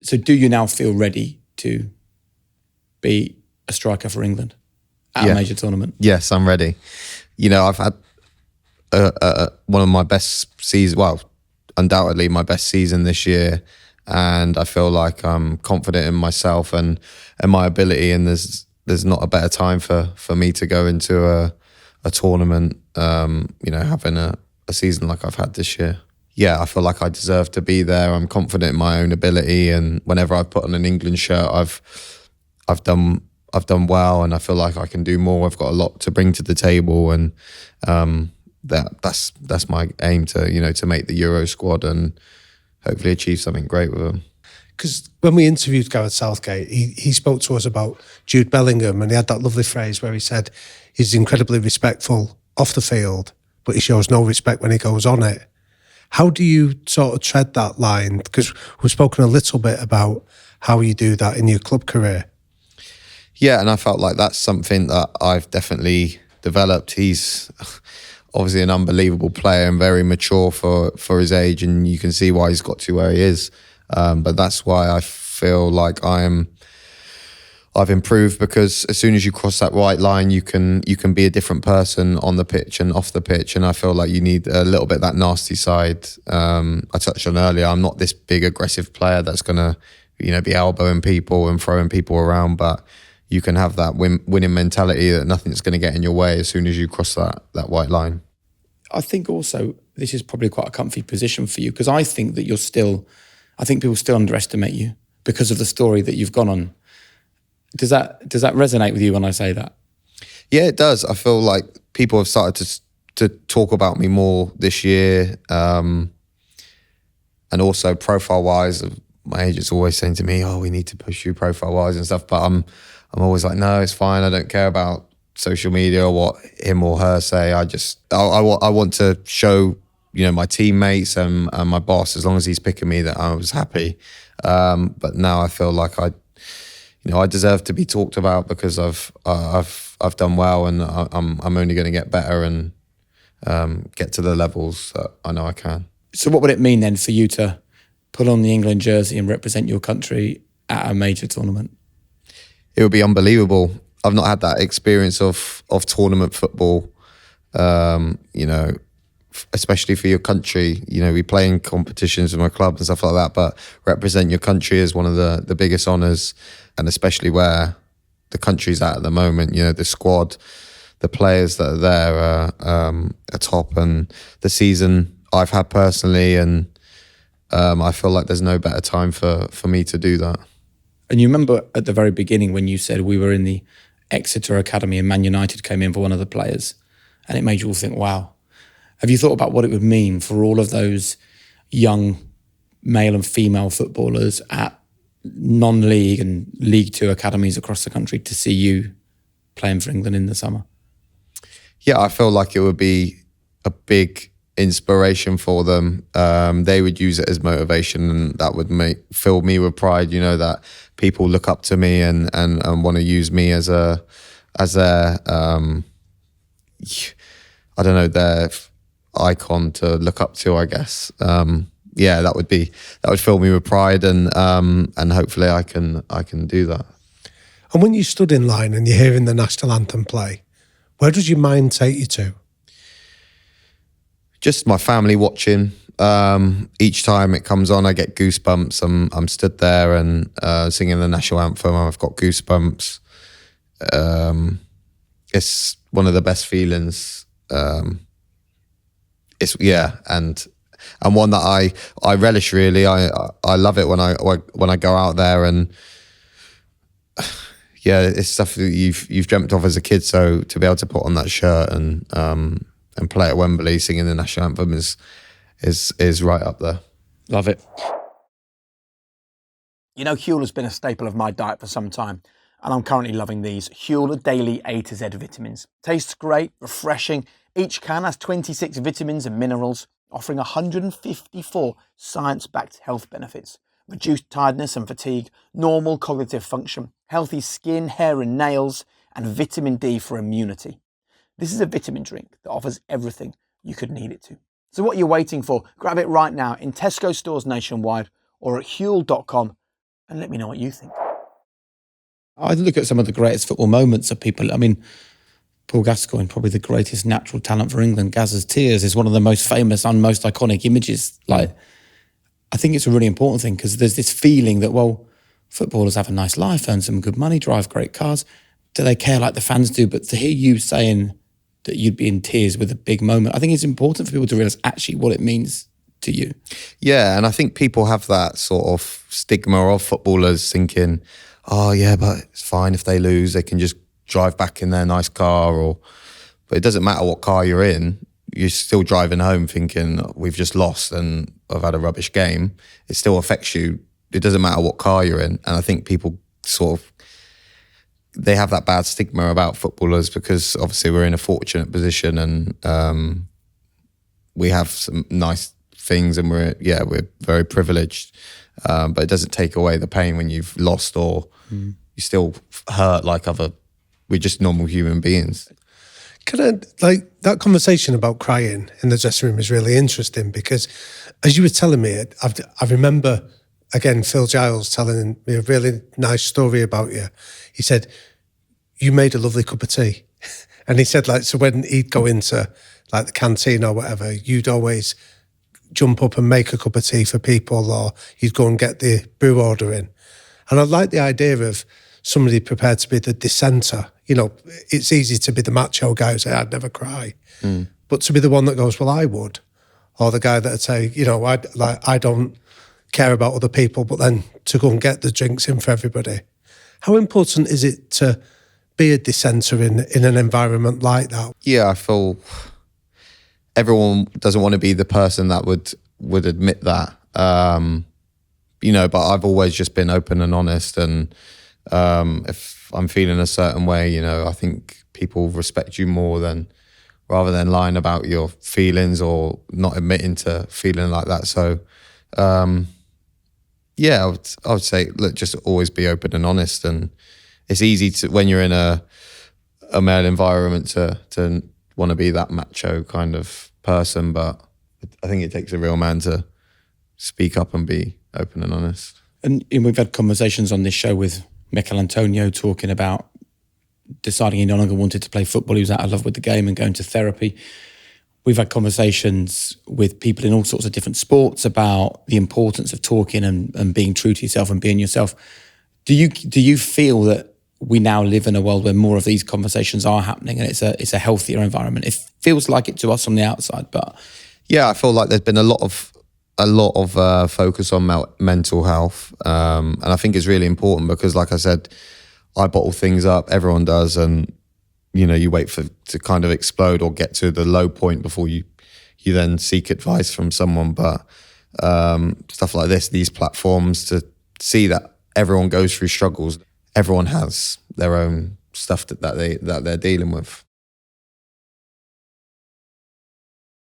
So do you now feel ready to be a striker for England at a major tournament? Yes, I'm ready. I've had one of my best seasons, well, undoubtedly my best season this year, and I feel like I'm confident in myself and my ability, and there's not a better time for me to go into a tournament, having a season like I've had this year. Yeah, I feel like I deserve to be there. I'm confident in my own ability, and whenever I've put on an England shirt, I've done well, and I feel like I can do more. I've got a lot to bring to the table, and that's my aim to make the Euro squad and hopefully achieve something great with them. Because when we interviewed Gareth Southgate, he spoke to us about Jude Bellingham, and he had that lovely phrase where he said he's incredibly respectful off the field, but he shows no respect when he goes on it. How do you sort of tread that line? Because we've spoken a little bit about how you do that in your club career. Yeah, and I felt like that's something that I've definitely developed. He's obviously an unbelievable player and very mature for his age, and you can see why he's got to where he is. But that's why I feel like I've improved, because as soon as you cross that white line, you can be a different person on the pitch and off the pitch. And I feel like you need a little bit of that nasty side. I touched on earlier, I'm not this big aggressive player that's going to be elbowing people and throwing people around, but you can have that winning mentality that nothing's going to get in your way as soon as you cross that white line. I think also this is probably quite a comfy position for you, because I think that I think people still underestimate you because of the story that you've gone on. Does that resonate with you when I say that? Yeah, it does. I feel like people have started to talk about me more this year, and also profile-wise. My agent's always saying to me, "Oh, we need to push you profile-wise and stuff." But I'm always like, "No, it's fine. I don't care about social media or what him or her say. I want to show my teammates and my boss, as long as he's picking me, that I was happy." But now I feel like I deserve to be talked about, because I've done well, and I'm only going to get better and get to the levels that I know I can. So what would it mean then for you to put on the England jersey and represent your country at a major tournament? It would be unbelievable. I've not had that experience of tournament football, especially for your country. We play in competitions with my club and stuff like that, but represent your country is one of the biggest honours, and especially where the country's at the moment. The squad, the players that are there are top, and the season I've had personally, and I feel like there's no better time for me to do that. And you remember at the very beginning when you said we were in the Exeter Academy and Man United came in for one of the players, and it made you all think, wow. Have you thought about what it would mean for all of those young male and female footballers at non-league and League Two academies across the country to see you playing for England in the summer? Yeah, I feel like it would be a big inspiration for them. They would use it as motivation, and that would fill me with pride. That people look up to me and want to use me as their their icon to look up to, I guess. That would fill me with pride, and hopefully I can do that. And when you stood in line and you're hearing the national anthem play, where does your mind take you to? Just my family watching. Each time it comes on, I get goosebumps. I'm stood there and singing the national anthem. I've got goosebumps. It's one of the best feelings. And one that I relish, really. I love it when I go out there, and it's stuff that you've dreamt of as a kid. So to be able to put on that shirt and play at Wembley singing the national anthem is right up there. Love it. Huel has been a staple of my diet for some time, and I'm currently loving these Huel Daily A to Z vitamins. Tastes great, refreshing. Each can has 26 vitamins and minerals, offering 154 science-backed health benefits. Reduced tiredness and fatigue, normal cognitive function, healthy skin, hair and nails, and vitamin D for immunity. This is a vitamin drink that offers everything you could need it to. So what are you waiting for? Grab it right now in Tesco stores nationwide or at huel.com and let me know what you think. I look at some of the greatest football moments of people. I mean, Paul Gascoigne, probably the greatest natural talent for England. Gazza's tears is one of the most famous and most iconic images. Like, I think it's a really important thing because there's this feeling that, well, footballers have a nice life, earn some good money, drive great cars. Do they care like the fans do? But to hear you saying that you'd be in tears with a big moment, I think it's important for people to realise actually what it means to you. Yeah, and I think people have that sort of stigma of footballers thinking, oh yeah, but it's fine if they lose, they can just drive back in their nice car. But it doesn't matter what car you're in, you're still driving home thinking, we've just lost and I've had a rubbish game. It still affects you. It doesn't matter what car you're in. And I think people they have that bad stigma about footballers because obviously we're in a fortunate position and we have some nice things and we're very privileged. But it doesn't take away the pain when you've lost or you still hurt we're just normal human beings. That conversation about crying in the dressing room is really interesting because as you were telling me it, I remember, again, Phil Giles telling me a really nice story about you. He said, you made a lovely cup of tea. And he said, so when he'd go into the canteen or whatever, you'd always jump up and make a cup of tea for people or you'd go and get the brew order in. And I like the idea of somebody prepared to be the dissenter. You know, it's easy to be the macho guy who say, I'd never cry. But to be the one that goes, well, I would. Or the guy that would say, I don't care about other people, but then to go and get the drinks in for everybody. How important is it to be a dissenter in an environment like that? Yeah, I feel everyone doesn't want to be the person that would admit that. But I've always just been open and honest. And if I'm feeling a certain way, I think people respect you more rather than lying about your feelings or not admitting to feeling like that. So, I would say, look, just always be open and honest. And it's easy to, when you're in a male environment, to want to be that macho kind of person. But I think it takes a real man to speak up and be open and honest. And we've had conversations on this show with Mikel Antonio talking about deciding he no longer wanted to play football. He was out of love with the game and going to therapy. We've had conversations with people in all sorts of different sports about the importance of talking and being true to yourself and being yourself. Do you feel that we now live in a world where more of these conversations are happening and it's a healthier environment? It feels like it to us on the outside, but yeah, I feel like there's been a lot of focus on mental health, and I think it's really important because, like I said, I bottle things up. Everyone does, and you wait to kind of explode or get to the low point before you then seek advice from someone. But stuff like this, these platforms, to see that everyone goes through struggles, everyone has their own stuff that they're dealing with.